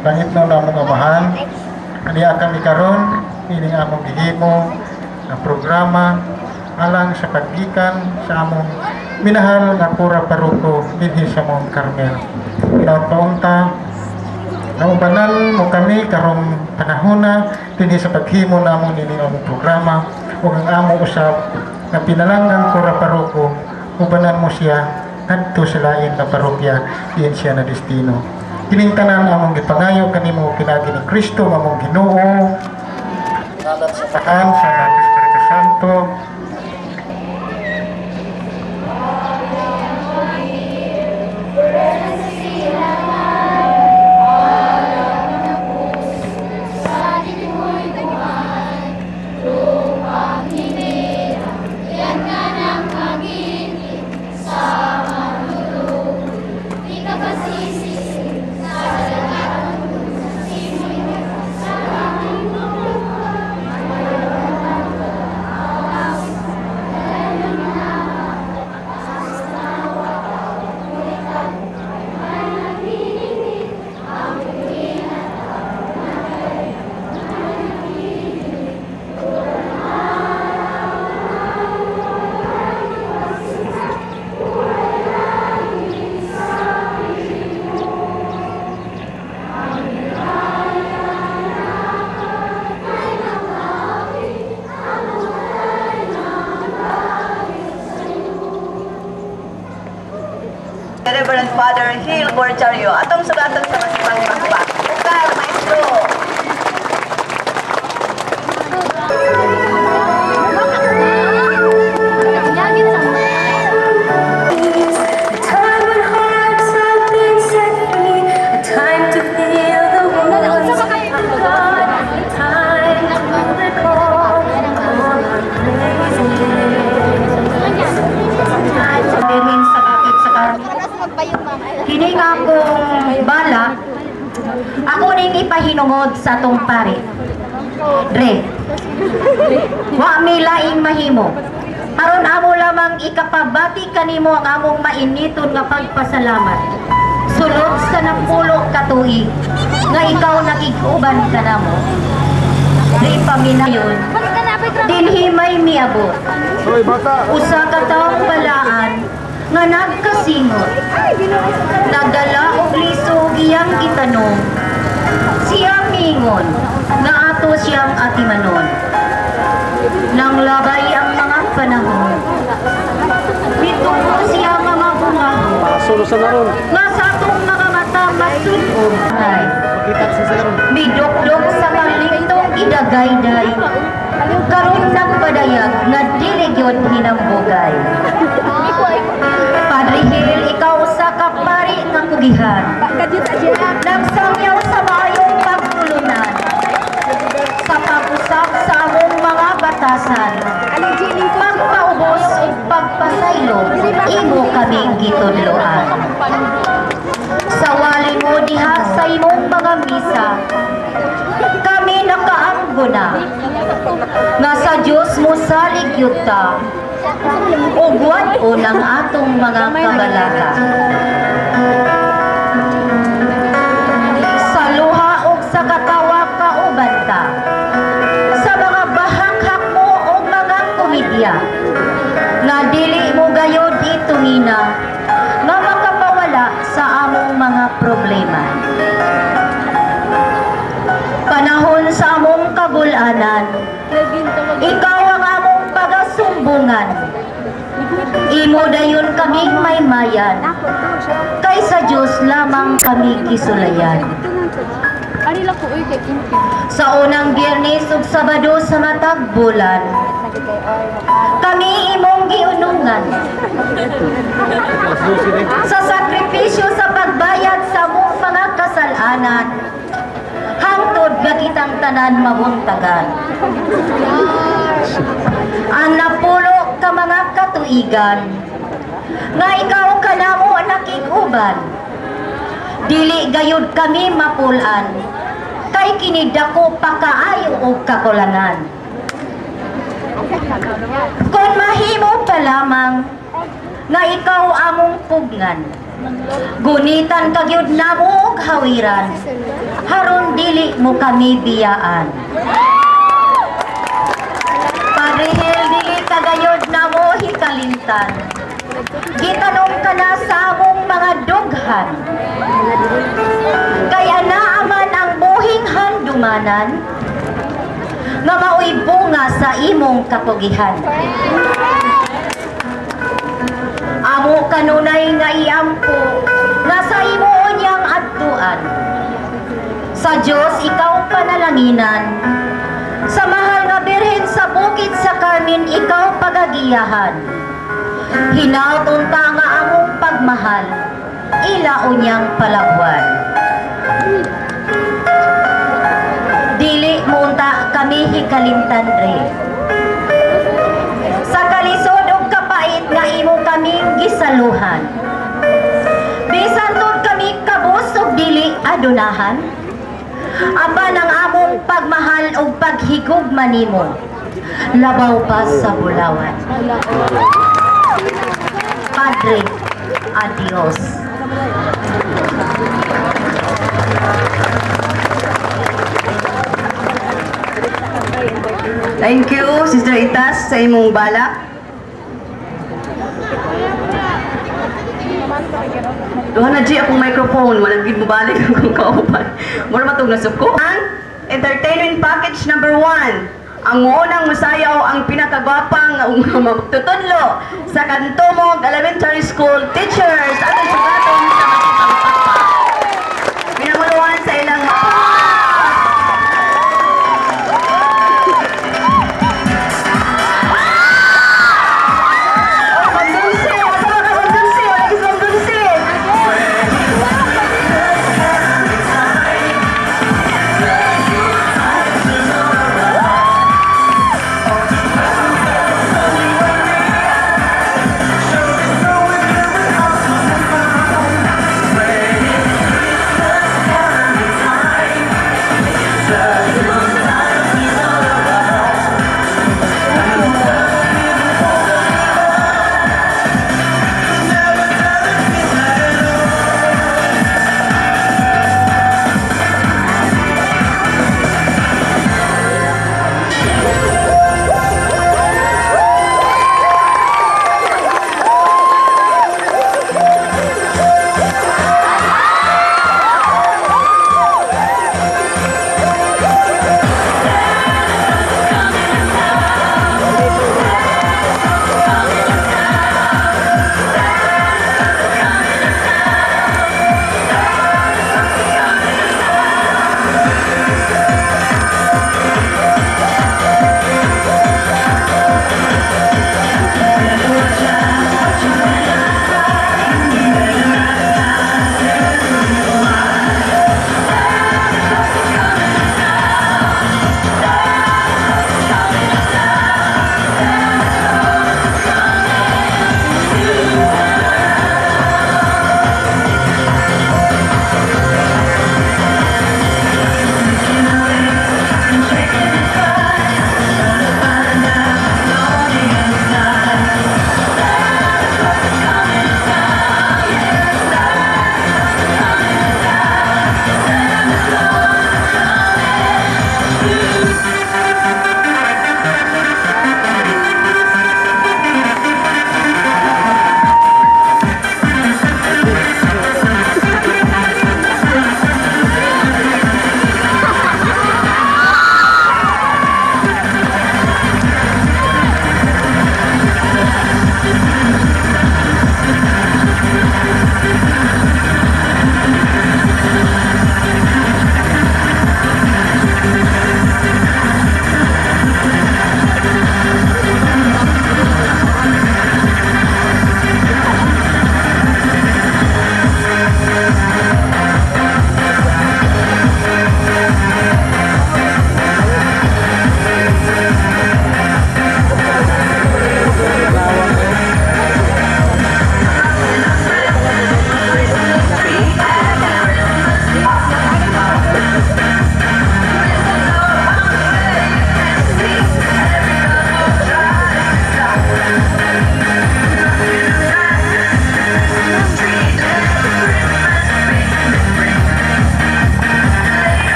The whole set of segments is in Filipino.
Langit na namong amahan, aniya kami karon ini among gihimo na programa alang sa paggikan sa among minahal na pura paruko dinhi sa Mount Carmel. Paunta naubanan mo kami karong panahona dinhi sa paghimo namon ini among programa ug ang among usab na pinalanggang pura paruko ubanan mo siya kadto sa lain na parokya diin siya na destino. Kining tanan among gipangayo kanimo pinagi ni Kristo among Ginoo. Ngalan sa tahan sa Espiritu Santo. Reverend Father Gil Borjario, atong sugatan sa masipang magba. Bukal, maestro! Kini nga akong balak, ako ning ipahinungod sa tong pare. Dre, wa mi laing mahimo. Aron amo lamang ikapabati kanimo ang among mainiton nga pagpasalamat. Sulod sa napulo ka tuig nga ikaw nakig-uban kanamo. Dre paminayon, dinhi may miabot. Usa ka taong balaan nga nagkasingot, nagdala og lisog iyang gitanong, siya mingon, nga ato siyang atimanon. Nang labay ang mga panahon, nitubo siya nga mabungaho, nga sa atong mga mata masunog ay, midokdok sa kalintong idagayday, karon nagpadayag nga dili gyud hinambugay. Padre Gil, ikaw sa kapari nga kugihan, nagsamyaw sa mayong pagtulunan, sa pag-usap sa among mga batasan, pagpaubos o pagpasaylo, imo kaming gitudloan. Sa wali mo diha sa imong mga misa, kami nakaanggo na, nga sa Diyos mo salig yuta, ugwad o ng atong mga kabalaka. Sa luha o sa katawa kauban ta, sa mga bahaghak mo o mga komedya, nga dili mo gayod itungina, nga makapawala sa among mga problema. Panahon sa among kabulanan, ikaw ang among pagasumbungan. Imo dayon kaming maymayan, kaysa Diyos lamang kami kisulayan. Sa unang Biyernes ug Sabado sa matag bulan, kami imong giunungan. Sa sakripisyo sa pagbayad sa among mga kasalanan, hangtod nga kitang tanan mabuntagan. Ang napulo ka mga katuigan, nga ikaw kanamo nakig-uban, dili gayud kami mapulan, kay kinidako pa kaayo og kakulangan. Kung mahimo pa lamang nga ikaw among pugngan, Gunitan kagyud namo og hawiran. Haron dili mo kami biyaan. Parihel dili kagayod namo hikalintan. Gitanong ka na sa among mga dughan. Kaya naaman ang buhing handumanan nga maoy bunga sa imong katugihan. Amo kanunay nga iampo nga sa imo niyang adtuan. Sa Dios ikaw panalanginan. Sa mahal nga birhen sa bukid sa Carmen ikaw pagagiyahan. Hinaut unta nga among pagmahal, ilao niyang palagwan. Dili mo unta kami hikalimtan re. Sa kalisod ug kapait nga imo kaming gisaluhan. Bisan tod kami kabus ug dili adunahan. Aba ng among pagmahal ug paghigugma nimo. Labaw pa sa bulawan. Padre, adios. Thank you, Sister Itas, sa imong balak. Duha na G akong microphone, wala gid mo balik akong kaupan. Mura matug na suko. Ang entertainment package number 1. Ang unang musayaw ang pinakagwapang magtutudlo sa Kantumog Elementary School teachers at ang sugatong sa Masipang Papa. Pinamuluhan sa ilang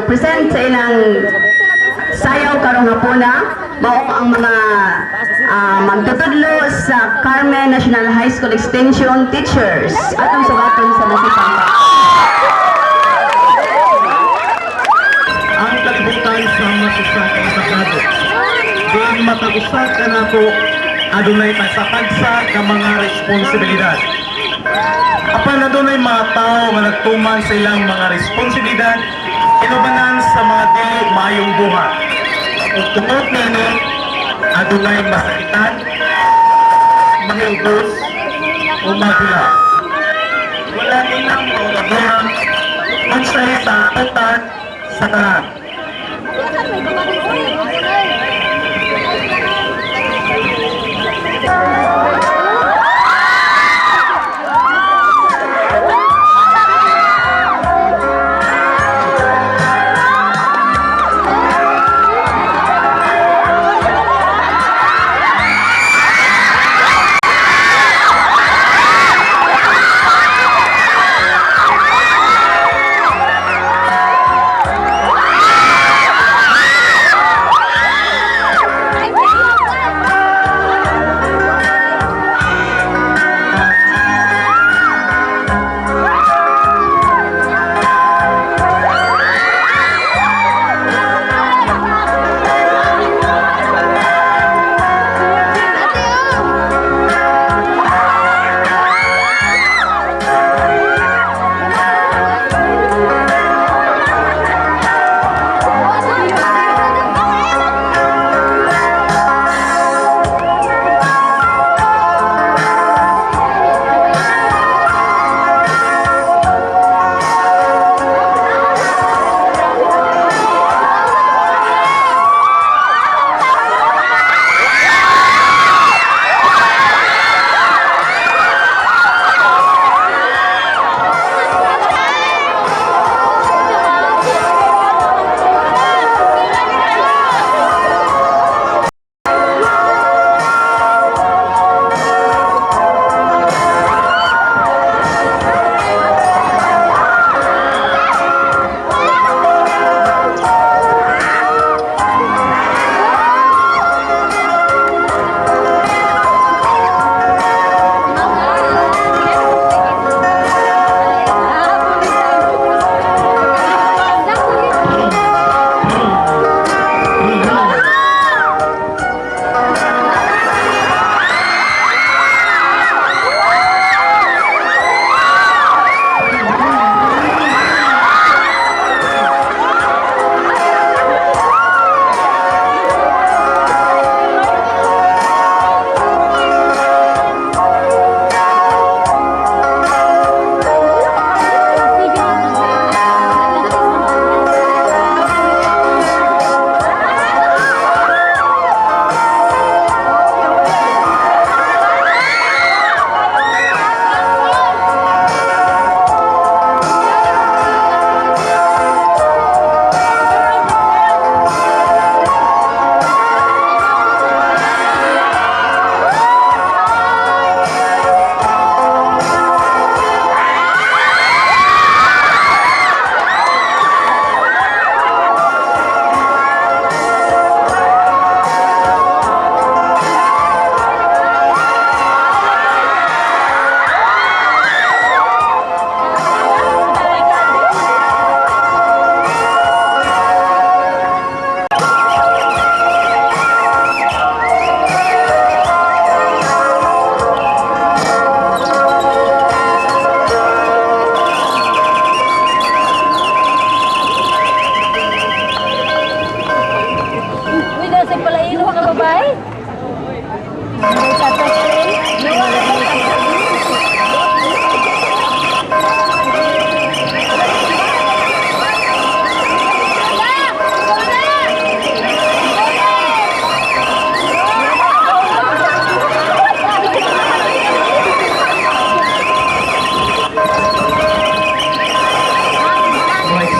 mag-present sa ilang sayaw karong hapuna. Mao ang mga magtutudlo sa Carmen National High School Extension teachers. Atong sugaton sa masipang Ang kalibutan sa masusang kasakado. Di matag-usag ka na to, adunay tagsa-tagsa ka mga responsibilidad. Apan adunay mga tao nga nagtuman sa ilang mga responsibilidad, inubanan sa mga dili maayong buhat. Ug tungod nini, adunay masakitan, mahilgos, o magula. Wala nilang maulabuhan, unsay sa atutan sa tanan.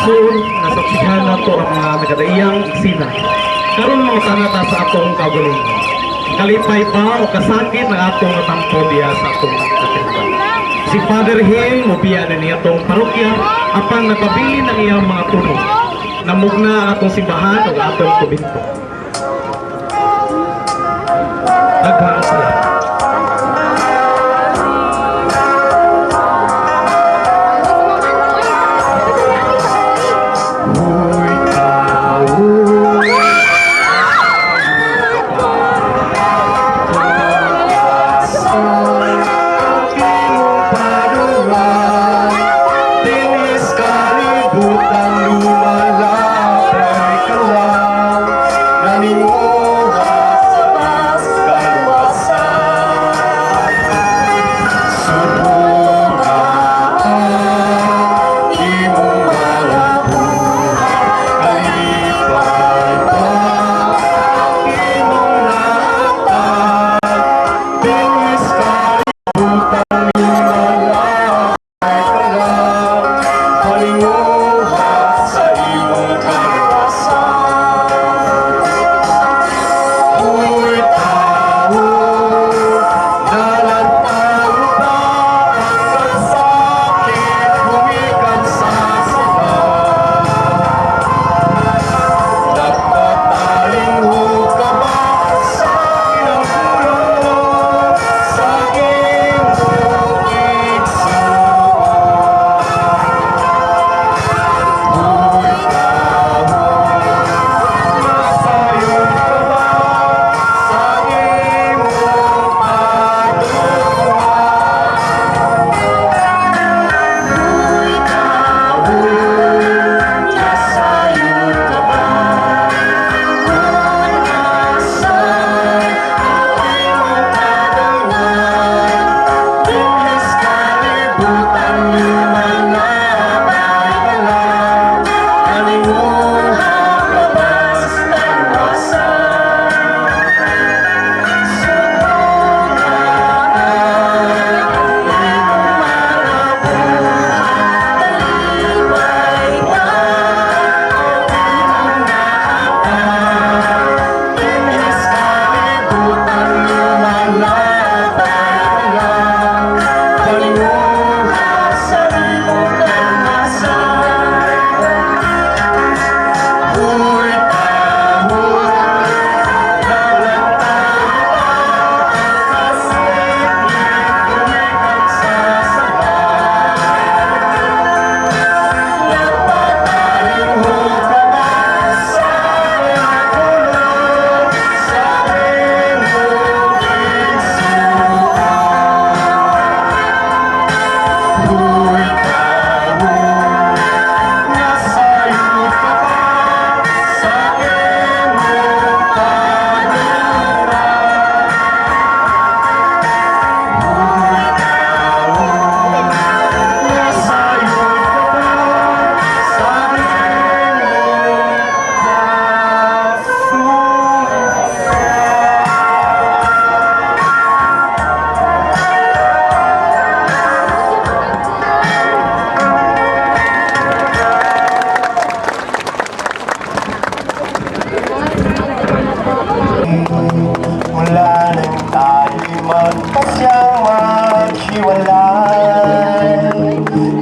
Soon, nasaksihan na to ang mga nagadaiyang eksena. Karon mga tanata sa atong kaugalingon. Kalipay pa o kasakit na atong natampo diya sa atong katindan. Si Father Hill, mubiya na niya itong parokya, apan nagpabili ng iyang mga tunog. namugna ang atong simbahan ug atong kubinto. Daghang salamat.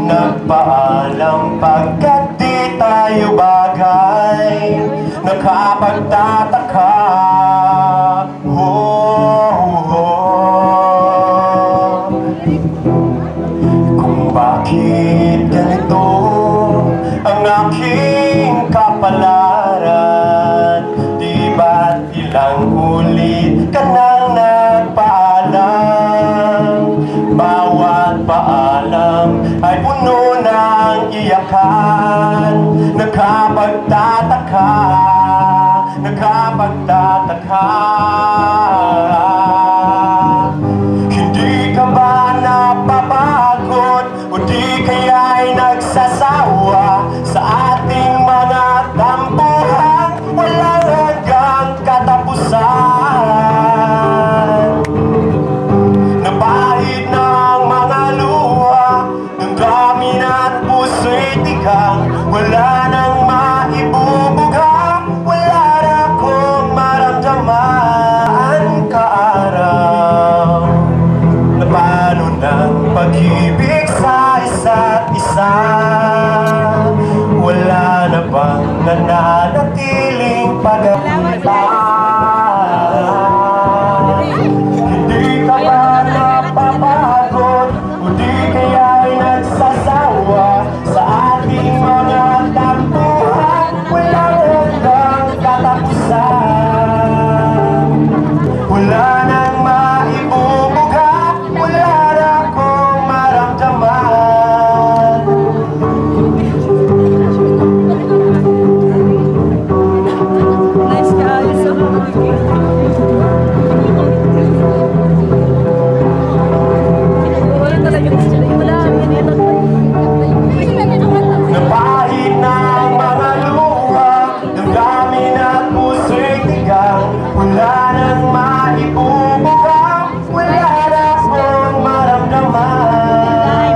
Nagpaalam pagkat di tayo bagay, nakapagtataka. Kung bakit ganito ang aking kapalaran, di ba't ilang ulit ka nang nagpaalam? Bawat paalam ay puno ng iyakan. Nakapagtataka, nakapagtataka. Hindi ka ba napapagod o di kaya'y nagsasawa sa ating mga tampuhan walang hanggang katapusan? Nabahid ng mga luha, ng dami at puso'y tigang, wala nang maibubugha, wala na akong maramdaman. ibubuka, wala na akong maramdaman.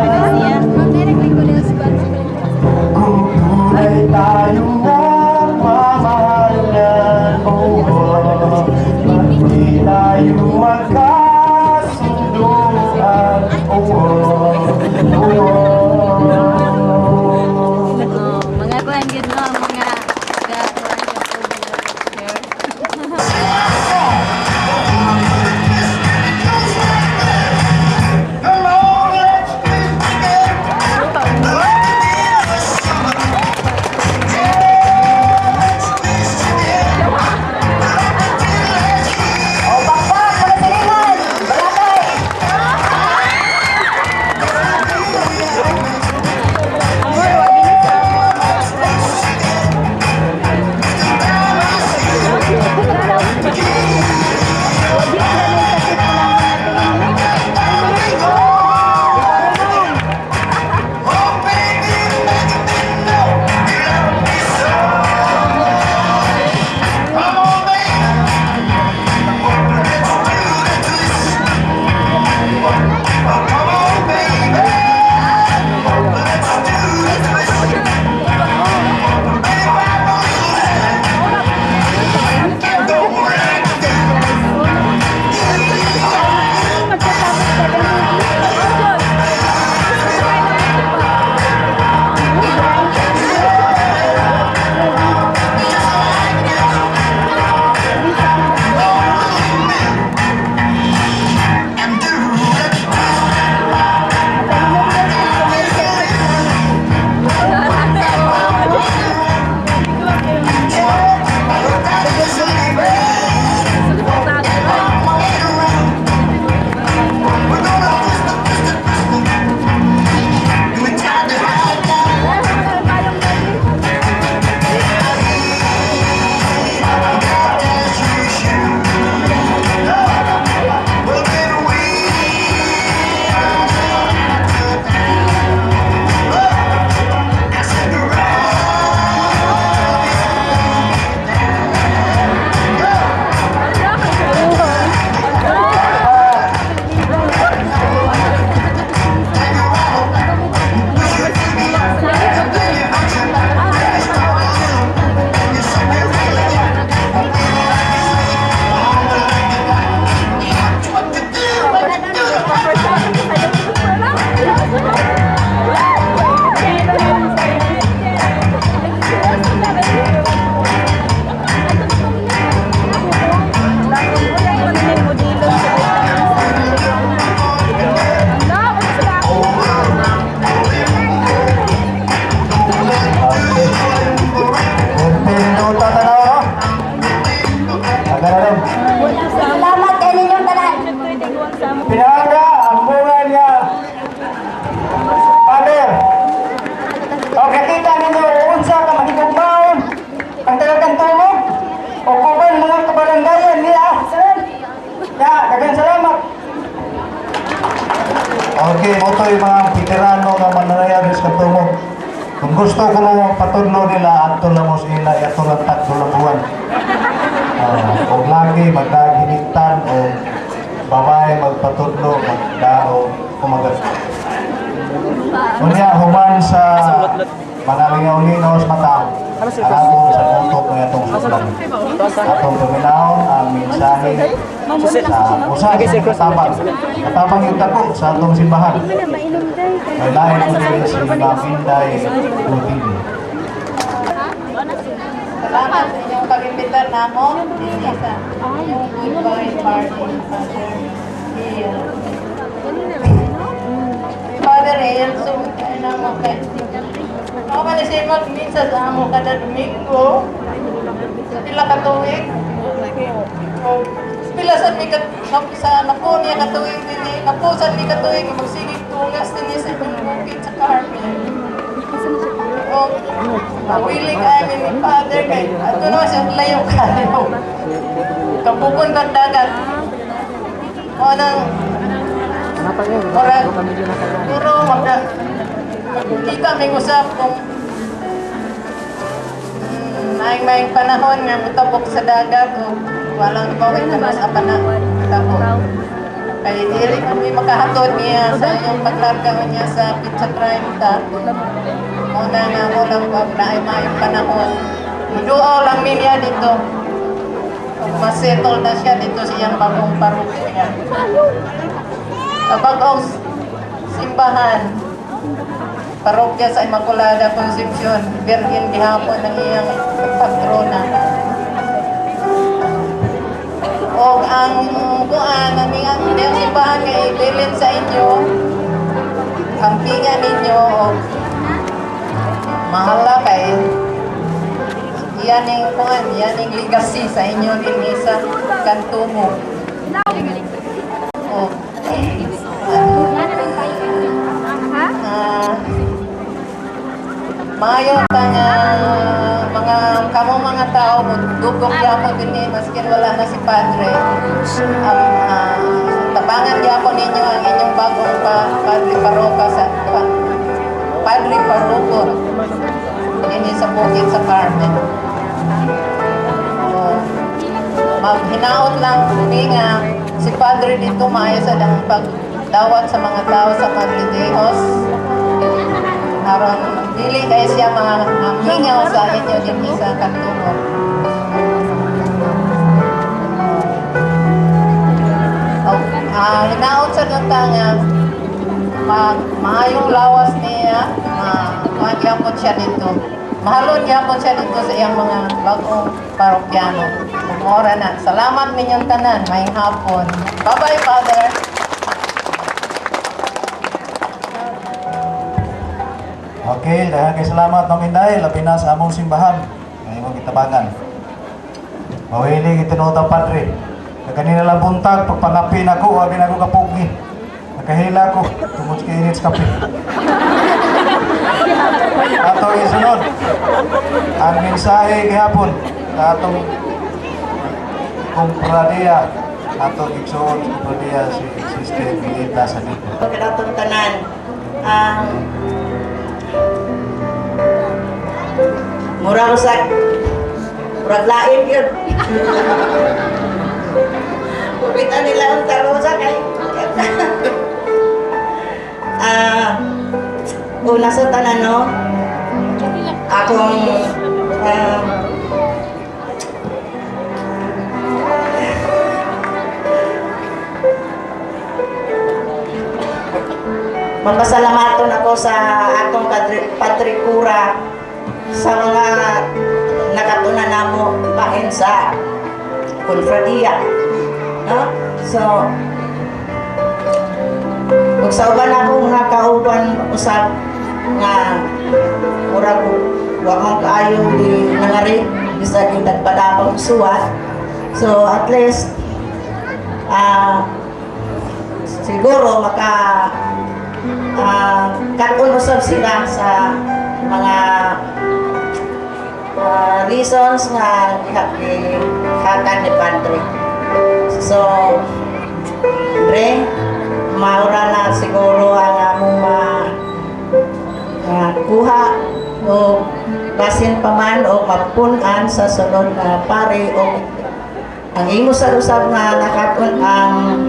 Kung tunay tayong nagmamahalan, hindi tayo magkasunduan. Mga kuhan yun no, mga gatuan yung Pinaga ang bunga niya. Father, o kakita ninyo, unsa ka mahigugmaon ang talagang tulog o kuban mga kabarangayan niya. Ya, daghang salamat. Okay, ito yung mga veterano na mananayag sa tumog. Kung gusto ko mo patudlo nila, ato lang mo sila, ato lang tatlo lang buwan. O lagi magdaginigtan o babae magpatudlo, magdao, kumagat. Unya, human sa manalingawlinaw sa mata, alabon sa tutok ng itong suklan. Atong tuminaon ang mensahe sa usahay sa katabang. Katabang yung tako sa atong simbahan. May lain po nila si Maminday Lutini. Salamat sa inyong pag-imbitar namo sa inyong goodbye party, Father Ayan, so kaya na mo kay ako pala siya mag-minsa sa amo kada Domingo sa pila ka tuwig pila sa mi sa napo niya ka tuwig din napo sa mi ka tuwig magsigig tungas din sa inyong bukid sa carpet. Willing kami ni Father kay ato naman siya layo kayo. Kabukon kang dagat. O nang murag puro kita may usap kung maing panahon nga mutabok sa dagat o walang ibawin ka sa pana tabo. Kaya dili man may makahatod niya sa iyong paglarga niya sa pizza crime ta. Muna nga mo lang wag na ay mayong panahon. Muduaw lang niya dito. Kung masettle na siya dito sa iyang bagong parokya. Kabagong simbahan, parokya sa Immaculada Concepcion, Virgin gihapon ng iyang patrona. O ang kuan ang iyang simbahan kay ibilin sa inyo, kampingan ninyo o mahala kay yaning kuan, yaning legacy sa inyo din sa kantumo. O maayo ka nga mga tao dugong yapon din maskin wala na si Padre. Tabangan yapon ninyo ang inyong bagong Padre Paroka sa Padre Paroko ini sa bukid sa Carmen. Maghinaot lang nga si Padre dito maayo sa lang pagdawat sa mga tao sa Padre Dios. Aron dili kay siya mga hingaw sa inyo din sa kantumo. Hinaot sa dunta nga maayong lawas niya, magyapon siya dito. Mahalon yapon siya dito sa iyang mga bagong parokyano. Mora na. Salamat ninyong tanan. May hapon. Bye-bye, Father. Okay, dahil kay salamat ng Inday, labi na sa among simbahan. Ngayon mong kitabangan. Mawili itinutang Padre. Na kanina lang buntag, pagpangapin ako, wag na ako kapugi. Nakahila ko, tungod kay init sa kape. Ato isunod, ang mensahe gihapon sa atong kumpradiya, atong igsuon kumpradiya si Sister Milita sa dito. Pagkatong tanan, murang sa murag lain yun. Pupitan nila ang tarosa kay una sa tanan no akong mapasalamaton ako sa atong patrikura sa mga nakatunan namo bahin sa konfradiya, no? So ug sa uban ako mga kauban usab nga murag wa man kaayo di nangari bisag yung nagpadapang suwat. So at least siguro maka katon usab sila sa mga reasons nga hatan ni Padre. So Dre, maura na siguro ang among kuha o basin pa man o magpunan sa sunod na pare o ang imo sa usab nga nakaton ang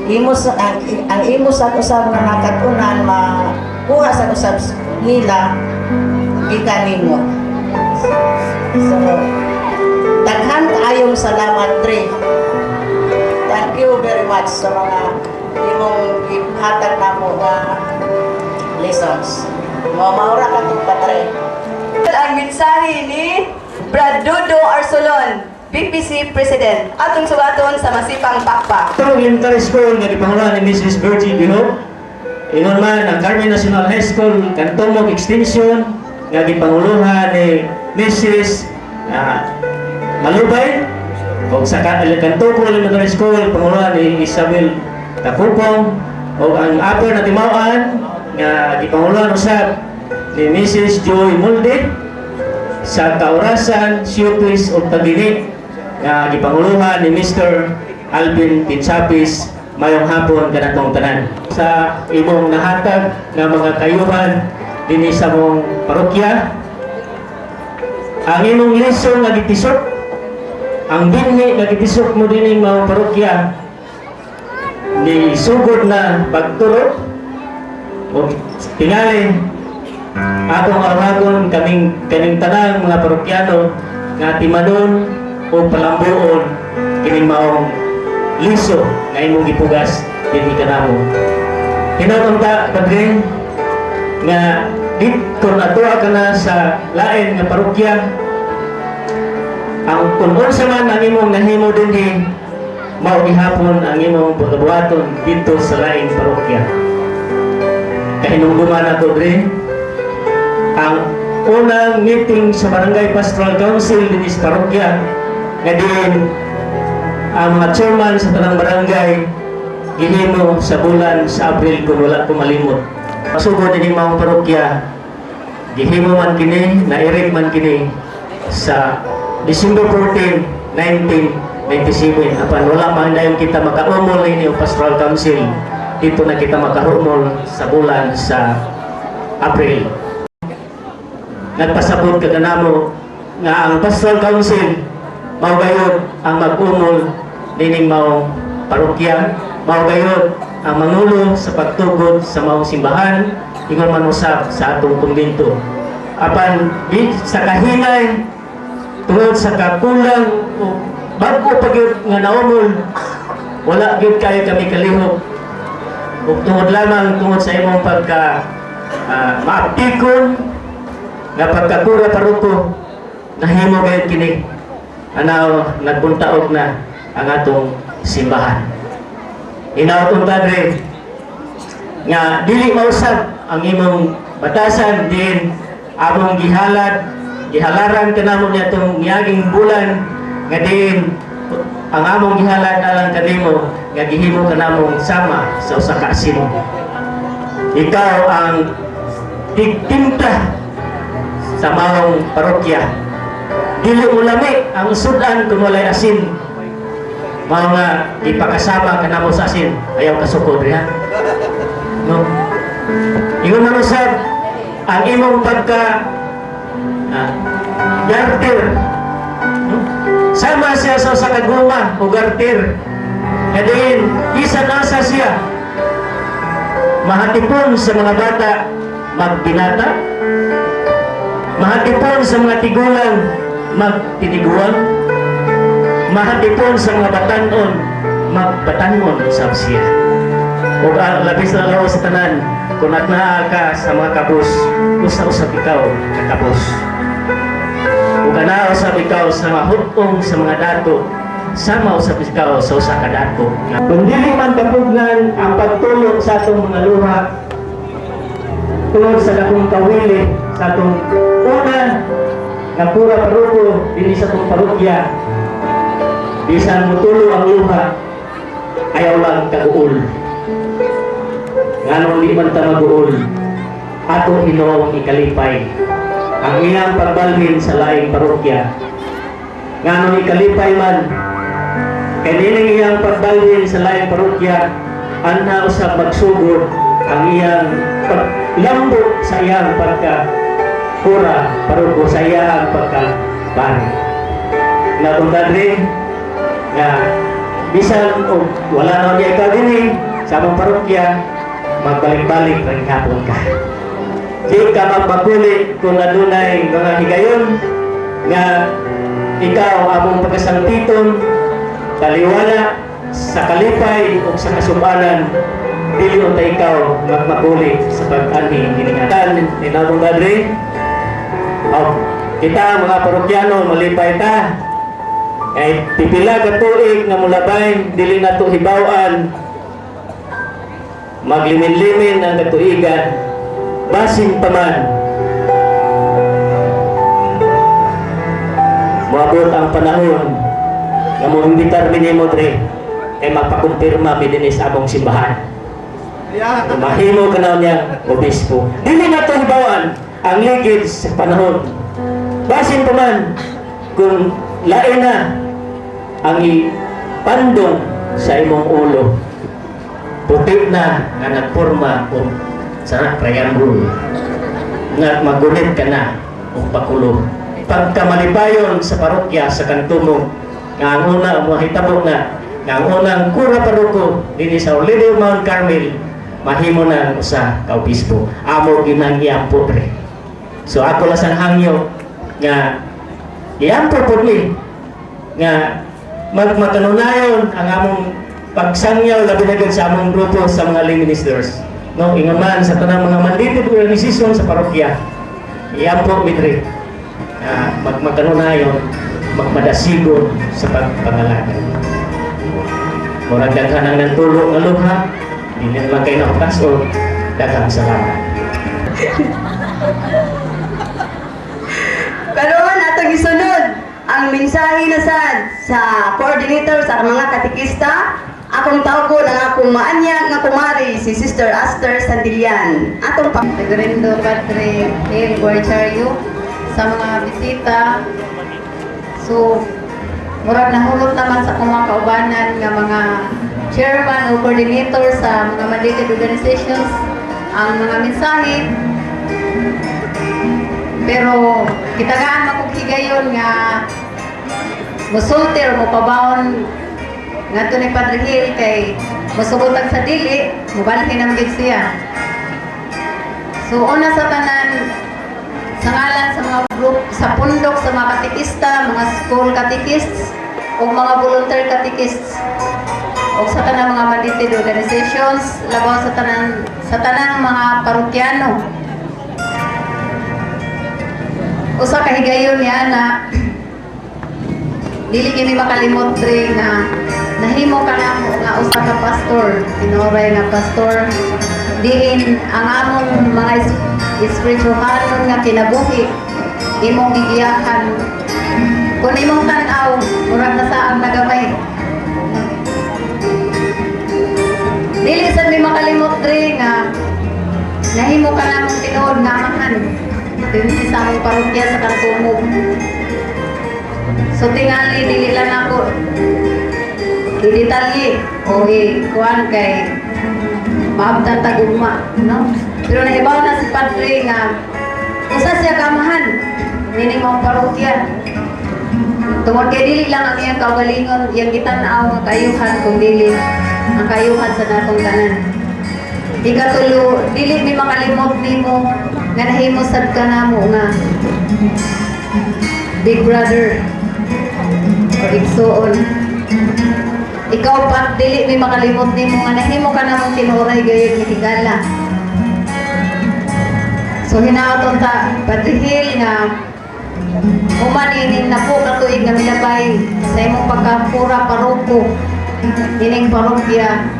imo sa usab nga nakatunan makuha sa usab nila gikan nimo. So daghan kaayong salamat Dre. Thank you very much sa mga imong hatag namo nga lessons. Maura ka itong Padre. Ang mensahe ni Brad Dodo Arsolon, PPC President, atong sugaton sa masipang pakpak. Itong elementary school nga gipangunahan ni Mrs. Virgie Bihog, ingon man ang Carmen National High School Kantumog Extension nga gipanguluhan ni Mrs. Malubay, o sa Kantumog Elementary School panguluhan ni Isabel Takupong, o ang upper na Timauan nga gipanguluhan usab ni Mrs. Joy Mulde sa Kaurasan, Siupis o Tagini nga gipanguluhan ni Mr. Alvin Pichapis. Mayong hapon kanatong tanan sa imong nahatag nga mga kayuhan dinhi sa mong parokya. Ang imong lesson nga gitisod ang binhi nga gitisok mo din mga parokya ni sugod na pagturo o tingali atong aragon kaming tanang mga parokyano nga timanon o palambuon kining maong liso nga imong gipugas dinhi kanamo. Hinatong ta padre nga dit kung atuwa ka na sa lain nga parokya ang kung unsa man ang imong nahimo dinhi mao gihapon ang imong buhaton dito sa laing parokya. Kahinungduman ako dre ang unang meeting sa Barangay Pastoral Council din sa parokya nga din ang mga chairman sa tanang barangay gihimo sa bulan sa Abril kung wala ko malimot. Pasugod din mga parokya gihimo man kini na-erect man kini sa December 14, 1997 apan wala man dayon kita makaumol ini o Pastoral Council dito na kita makaumol sa bulan sa April. Nagpasabot ka kanamo nga ang Pastoral Council mao gayud ang mag-umol dining mao parokya, mao gayud ang mangulo sa pagtugod sa maong simbahan ingon man usab sa atong kumbento. Apan di sa kahinay tungod sa kakulang o bago pa gyud nga naumol wala gyud kayo kami kalihok ug tungod lamang tungod sa imong pagka maaptikon nga pagkakura paroko nahimo gayud kini anaw nagbuntaog na ang atong simbahan. Hinautong padre nga dili mausab ang imong batasan din among gihalaran kanamo nitong miaging bulan nga din ang among gihalad alang kanimo nga gihimo kanamong sama sa usa ka asin. Ikaw ang tigtimpla sa maong parokya. Dili mo lami ang sudan kung walay asin. Mga ipakasama kanamo sa asin ayaw kasukod ha. No. Ingon man usab ang imong pagka garter sama siya sa kaguma o garter kadin isa nasa siya mahatipon sa mga bata magbinata mahatipon sa mga tigulang magtiniguan mahatipon sa mga batanon magbatanon sab siya o labis na lawas sa tanan kung naa ka sa mga kabus usa-usap ikaw kakabus ug ana usab ikaw sa mga hutong sa mga dato sama usab ikaw sa usa ka dato. Kung dili man kapugnan ang pagtulong sa atong mga luha tungod sa dakong kawili sa atong una nga pura paroko dinhi sa atong parokya bisan motulo ang luha ayaw lang kaguol nganong di man ta maguol ato Ginoong ikalipay ang iyang pagbalhin sa laing parokya nganong ikalipay man kay dining iyang pagbalhin sa laing parokya anha usab magsugod ang iyang paglambot sa iyang pagka pura paroko sa iyang pagka bari na tungkadri nga bisan o wala na niya ikaw din sa among parokya magbalik-balik rin hapon ka. Di ka magpapuli kung adunay mga higayon nga ikaw among pagkasamtiton taliwala sa kalipay o sa kasubanan dili unta ikaw magpapuli sa pag-ani giningatan ni Nabong Dadre. Kita mga parokyano malipay ta kay pipila ka tuig nga mulabay dili nato hibaw-an maglimin-limin ang katuigan basin pa man moabot ang panahon nga mo imbitar minimo dre kay mapakumpirma dinhi sa among simbahan mahimo ka na niya obispo dili na to hibawan ang ligid sa panahon basin pa man kung lain na ang ipandong sa imong ulo puti na nga nagporma o sa triangle nga magunit ka na o pakulo pagkamalibayon sa parokya sa kantumog nga ang una mahitabo nga ang unang kura paruko dinhi sa Our Lady of Mount Carmel mahimo na ang usa ka obispo. Amo ginang iyampo pre. So ako lang sang hangyo nga iyampo po ni nga magmatanunayon ang among pagsangyaw labi na gid sa among grupo sa mga lay ministers. No, ingon man sa tanang mga mandated organisasyon sa parokya. Iyan po midre. Magmatanunayon, magmadasigon sa pagpangalanan. Murag daghan ang nagtulong nga lubha, dili lang kay nakapasor, daghang salamat. Karon atong isunod ang mensahe na sad sa coordinator sa mga katikista. Akong tawgo ng akong maanyag nga kumari si Sister Aster Sandilian. Atong Reverendo Padre El Guarchario sa mga bisita. So, murag nahulog naman sa akong mga kaubanan nga mga chairman o coordinator sa mga mandated organizations ang mga mensahe. Pero kitagaan makughigayon nga musulti or mupabawon nga ito ni Padre Hill kay masugotag sa dili, mubalhin ang gid siya. So una sa tanan, sa ngalan sa mga group, sa pundok, sa mga katikista, mga school katekists, o mga volunteer katekists, o sa tanang mga mandated organizations, labaw sa tanang mga parokyano. Usa ka higayon niya na dili kini makalimot rin na nahimo ka na nga usa ka pastor, tinuray nga pastor, diin ang among mga espirituhalon nga kinabuhi imong gigiyahan. Kung imong tan-aw, murag na sa ang nagamay. Dili sad mi makalimot rin nga nahimo ka na mong tinuod nga amahan dinhi sa among parokya sa Kartumog. So tingali dili lang ako i-detalye o i-kuhan kay maabtan tagugma, no? Pero nahibaw na si Padre nga usa siya kamahan nining mga parokya. Tungod kay dili lang ang iyang kaugalingon, iyang gitan-aw nga kayuhan kung dili ang kayuhan sa natong tanan. Ikatulo, dili mi makalimot nimo nga nahimo sad ka namo nga big brother o igsuon. Ikaw pa, dili may makalimot nimo nga nahimo ka namang tinuray gayud ni higala. So hinaoton ta Padre Hill nga umaninin na po katuig nga milabay sa imong pagkapura paroko ining parokya.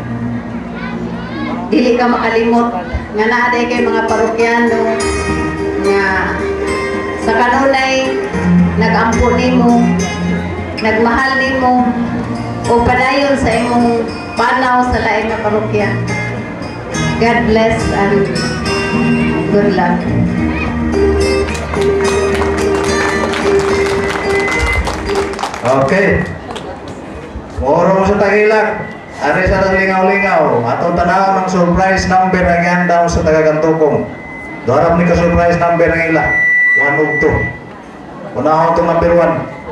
Dili ka makalimot nga naa kay mga parokyano nga sa kanunay nag-ampo nimo, nagmahal nimo o padayon sa imong panaw sa laing nga parokya. God bless and good luck. Okay. Moro mo sa tagilak. Ari sa lingaw-lingaw. Atong tanaw ng surprise number na yan daw sa taga-Gantukong. Doharap ni ka surprise number ng ila. 1 ug 2. Unahon itong number 1.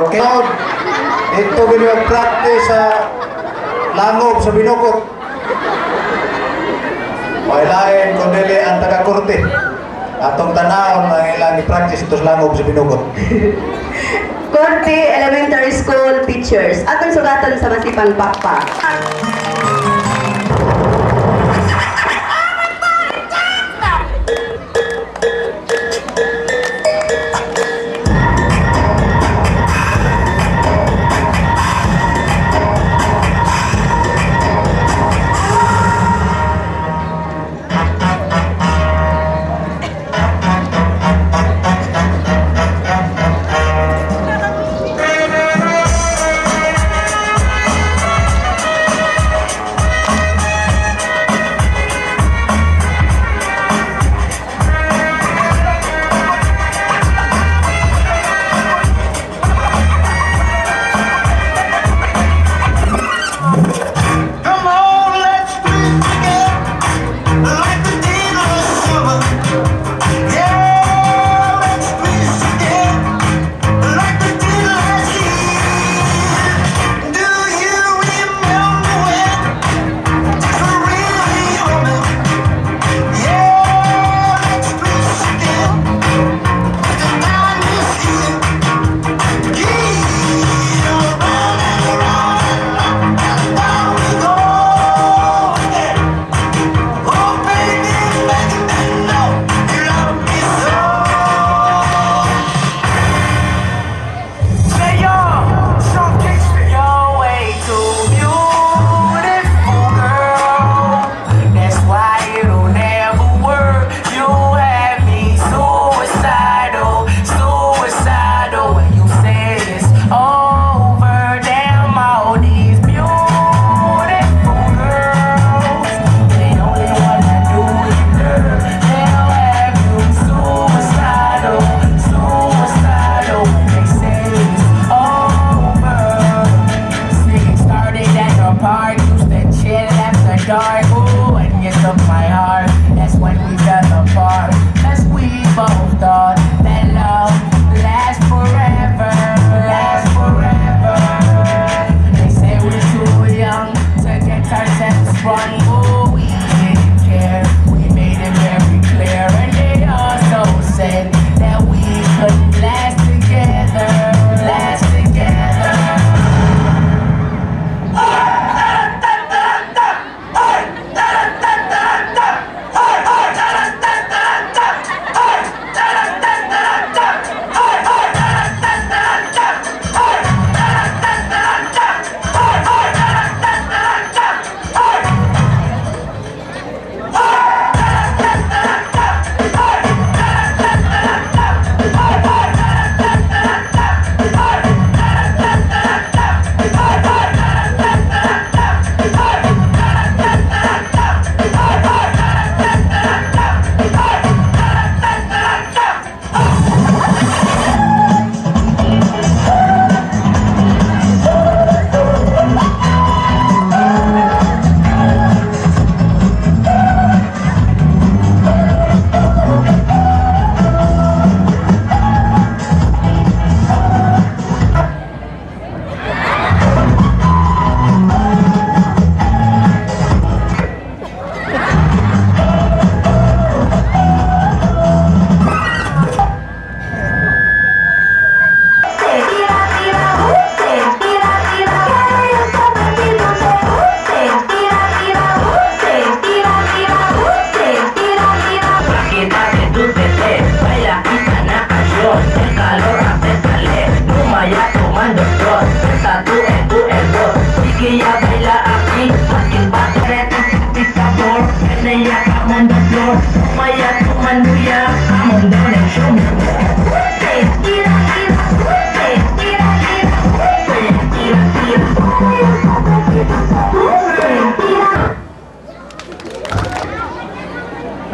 Okay? Ito ginawag practice sa langob sa binukot. Wailain kung dili ang taga-kurte. Atong tanawon ang ilang i-practice ito sa langob sa binukot. Korte Elementary School teachers. Atong sugatan sa masipang pakpak.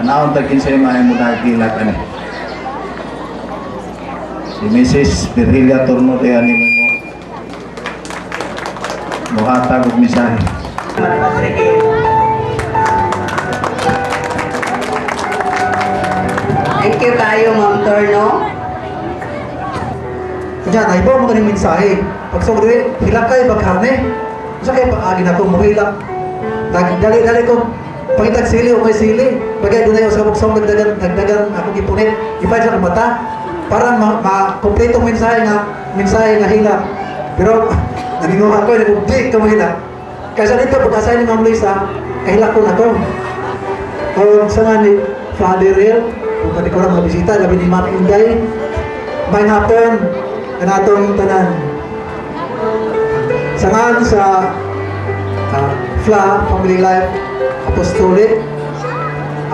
Naon tagin sa mga mo nagilat ani. Si Mrs. Virgilia Turno de ani mo. Muhatag og misahe. Thank you kayo, Ma'am Torno. Unya, naibaw mo ganing mensahe. Pag sa dili, hilak kay baghane. Usa kay pag-agi na ko mohilak. Dali-dali ko pangitag sili o may sili. Bagay dunay usa ka buksong nagdagan ako gipunit. Ipay sa mata para ma-kompleto mensahe nga hilak. Pero naninguha ko ni di ka mahilak. Kaysa dito pag-asay ni Ma'am Lisa, kahilak ko na to. O sa nga ni Father Hill, kung pati ko lang mabisita, labi ni Ma'am Inday, may hapon, kanatong tanan. Sangan sa FLA, Family Life Apostolic,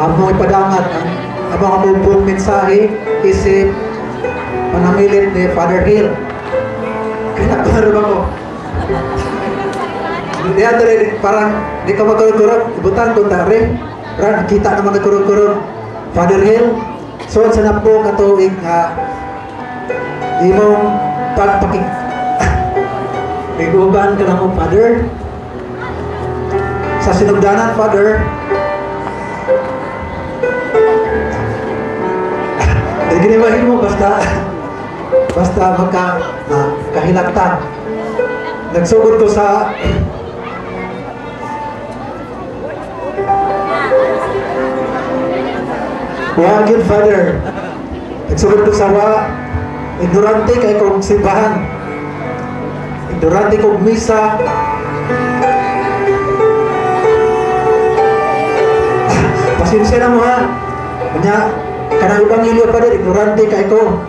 among ipadangat ang among mensahe, isip, panamilit ni Father Hill. Kinakaroon ako. Di rin, parang di ka magkurog-kurog, ibutan kung dari. Parang kita naman nagkurog-kurog. Father Hill, so sa napo katuig imong pagpakik iguban ka na mo, Father. Sa sinugdanan, Father, giniwahin mo basta kahilaktan. Nagsugod ko sa Wagin, Father. Nagsugod ko sa ignorante kay kong simbahan. Ignorante kong misa. Pasensya na mo ha. Kanya, kanang Ebanghelyo, Father, ignorante kay ko.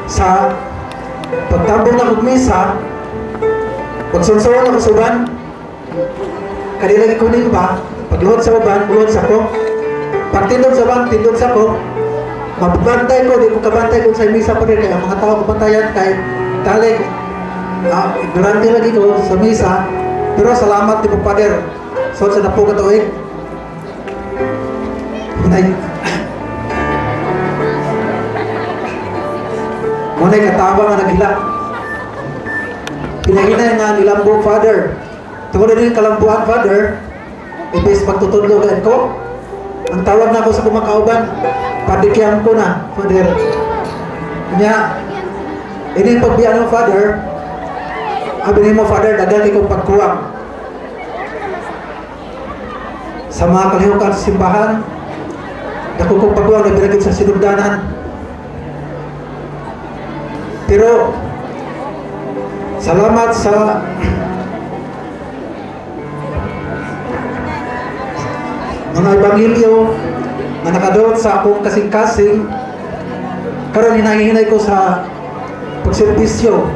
Sa pagtambong na kong misa, pagsunsuan ako sa uban, kanilagi ko nimba, pagluhod sa uban, buhod sa ko. Pagtindog sa uban, tindog sa ko, mabantay ko, di ko kabantay kung sa misa pa rin, kaya mga tao kabantayan kay talig, ignorante lagi ko sa misa, pero salamat di po, Father. So, sa napo katuig, munay katawang nga naghilak. Pinahinay nga nilambo, Father. Tungkol din kalambuan, Father, ibis pagtutudlogan ko, ang tawag na ako sa kumakauban, padikyan ko na, Father. Kanya, ini pagbiyan mo, Father, abinin mo, Father, dagan ikong pagkuwang. Sa mga kalihukan sa simbahan, dako kong pagkuwang na binagin sa sinugdanan. Pero, salamat sa mga Ebanghelyo na nakadawat sa akong kasing-kasing, karon hinahinay ko sa pagserbisyo.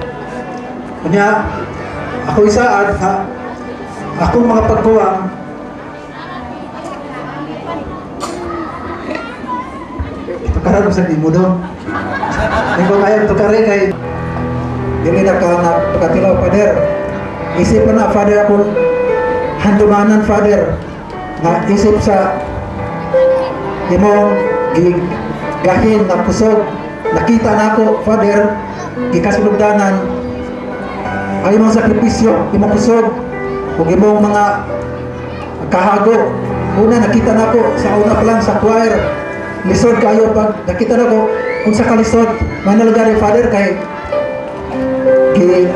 Kanya, ako isaad na akong mga pagkuwang ito karon sa di mo doon. Hindi ko kaya ito kare kay dili na ka na pagkatilaw, Father. Isip na, Father, akong handumanan, Father, na isip sa imong gahin na kusog. Nakita na ako, Father, ikasinugdanan ang imong sakripisyo, imong kusog, ug imong mga kahago. Una, nakita na ako sa una pa lang sa choir. Lisod kayo pag nakita na ko kung sa kalisod, may nalagari, Father, kay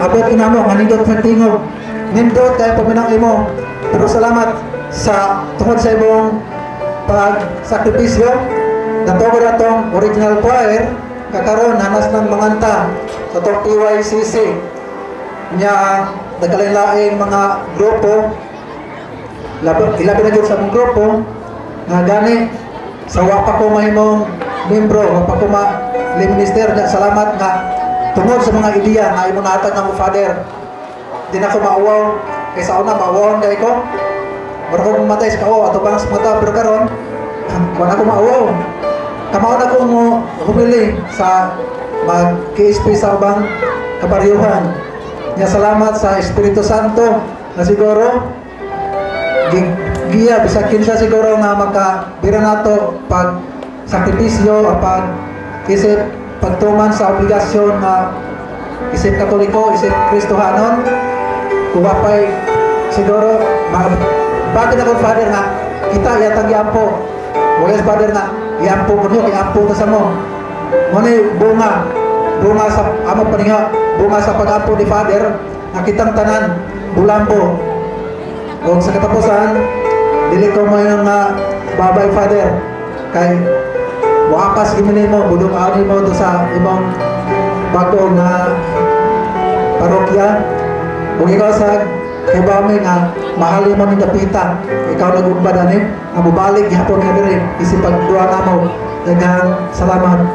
abot inamo, manindot sa tingog. Nindot tayo paminang imo. Pero salamat sa tungkol sa imong pagsakripisyo. Natawag na itong original choir, kakaroon, hanas ng manganta sa itong PYCC. Niya, nagkalain-laing mga grupo, ilabi na dyan sa mong grupo, nga gani, sa wapa ko mahimong membro, wapa ko ma-minister niya, salamat nga, tungod sa mga ideya nga imo naatag na mo, Father. Di na ko maawaw, kay sa una maawawan kay ko. Mara ko mamatay sa kao, ato bang sa mata, pero karon, wala ko maawaw. Kamao na ko mo humili sa mag-KSP sa ubang kabaryuhan. Niya salamat sa Espiritu Santo na siguro giya bisa kinsa siguro nga makabira nato pag sakripisyo o pag isip pagtuman sa obligasyon na isip Katoliko, isip Kristohanon. Kung apay siguro bakit ako, Father, nga kita yatang iampo. Wala, Father, nga iampo ko nyo, iampo ka sa mo. Muna bunga bunga sa amo paninga, bunga sa pag-apo ni Father, nakitang tanan, bulambo. O sa katapusan, dili ko mo yung babay Father, kay wakas giminin mo, budong ani mo to sa imong bago nga parokya. Kung ikaw sa kay Bami nga mahali mo ni dapitan, ikaw nag-ugbad ani, nga mubalik gihapon nga diri, isip pagduwa na mo. Daghang salamat.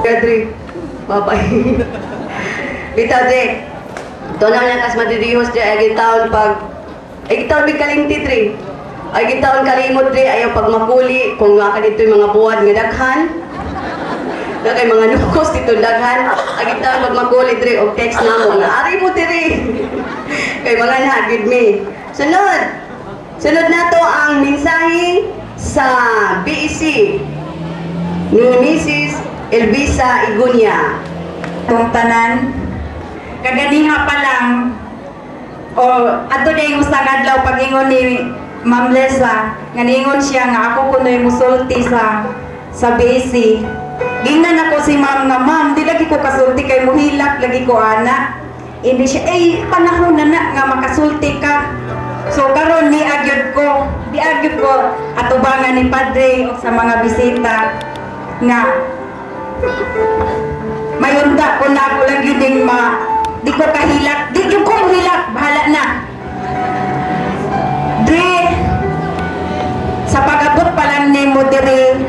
Pedri, bye-bye. Bitaw, Dre. Ito na nga kas madidihos, Dre. Ay gitaon pag... Ay gitaon bigkaling titri. Ay gitaon kalimot, Dre. Ayaw pag makuli. Kung nga ka dito yung mga buwan nga daghan. Na kay mga nukos dito daghan. Ay gitaon pag makuli, Dre. O text na mo. Ari mo, Dre. Kay mga nahagid me. Sunod. Sunod na to ang mensahe sa BEC ni Mrs. Elvisa Igunya. Itong tanan, kaganiha pa lang, o ato na yung sa adlaw pag-ingon ni Ma'am Lesa, nga ningon siya nga ako kuno'y musulti sa BEC. Gingnan ako si Ma'am nga, Ma'am, di lagi ko kasulti kay muhilak, lagi ko ana. Hindi siya, panahon na nga makasulti ka. So karon di agyod ko atubangan ni Padre o sa mga bisita nga mayunda ko na ako lang yun din di ko kahilak, di ko hilak, bahala na. Dre, sa pag-abot pa lang ni mo dire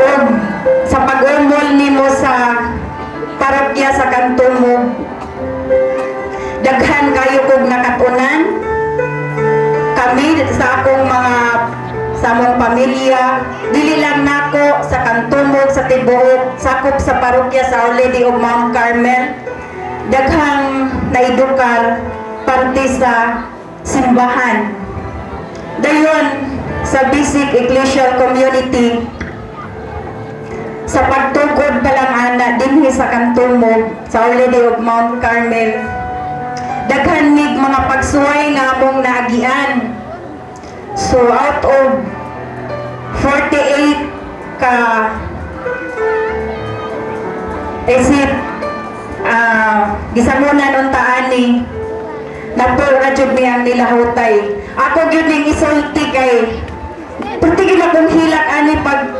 o sa pag-umol ni mo sa parokya sa kanto mo, daghan kayo kog nakatunan. Kami sa akong mga sa among pamilya, dili lang nako sa kantumog sa tibuok, sakop sa parokya sa Our Lady of Mount Carmel, daghang naedukar parte sa simbahan. Dayon sa basic ecclesial community, sa pagtugod pa lang ana dinhi sa kantumog sa Our Lady of Mount Carmel, daghan mig mga pagsuway nga among naagian. So out of 48 ka isip gisamunan unta ani napura jud mi ang nilahutay. Ako gyud ning isulti kay perti na kong hilak ani pag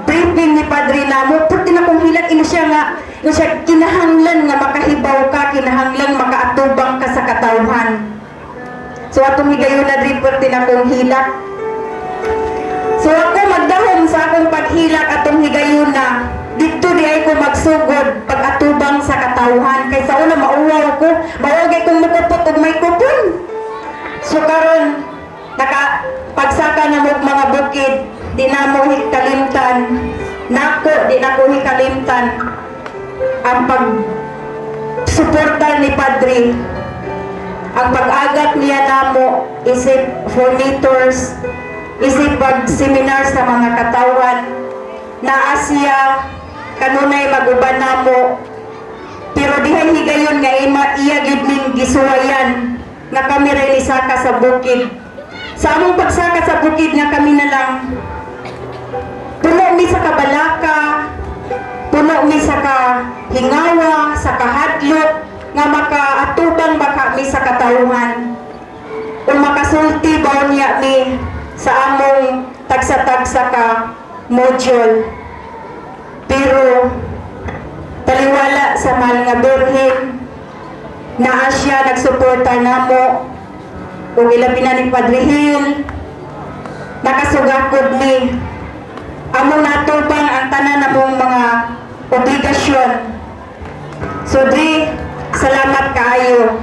briefing ni Padre namo, perti na kong hilak ino siya nga kinahanglan nga makahibaw ka, kinahanglan makaatubang ka sa katawhan. So atong higayon na diri perti na kong hilak. So ako magdahom sa akong paghilak atong higayon na dito di ay ko magsugod pag-atubang sa katawhan kay sa una mauwaw ko, bawagay kong makupot og may kupon. So karon pagsaka na mo mga bukid, di na mo hikalimtan nako, di na ko hikalimtan ang pag-suporta ni Padre, ang pag-agat niya namo isip formators, isip pag-seminar sa mga katawan na Asya kanunay maguban namo, pero dihay higayon nga iya gid ning gisuwayan nga kami relisaka sa bukid. Sa among pagsaka sa bukid nga kami na lang puno mi sa kabalaka, puno mi sa kahingawa, sa kahadlok nga makaatubang baka mi sa katawhan o makasulti ba niya mi sa among tagsa-tagsa ka module. Pero taliwala sa mahal nga Birhen na siya nagsuporta namo kung ilabi na ni Padre Hill, nakasugakod ni among natubang ang tanan namong mga obligasyon. So di salamat kaayo.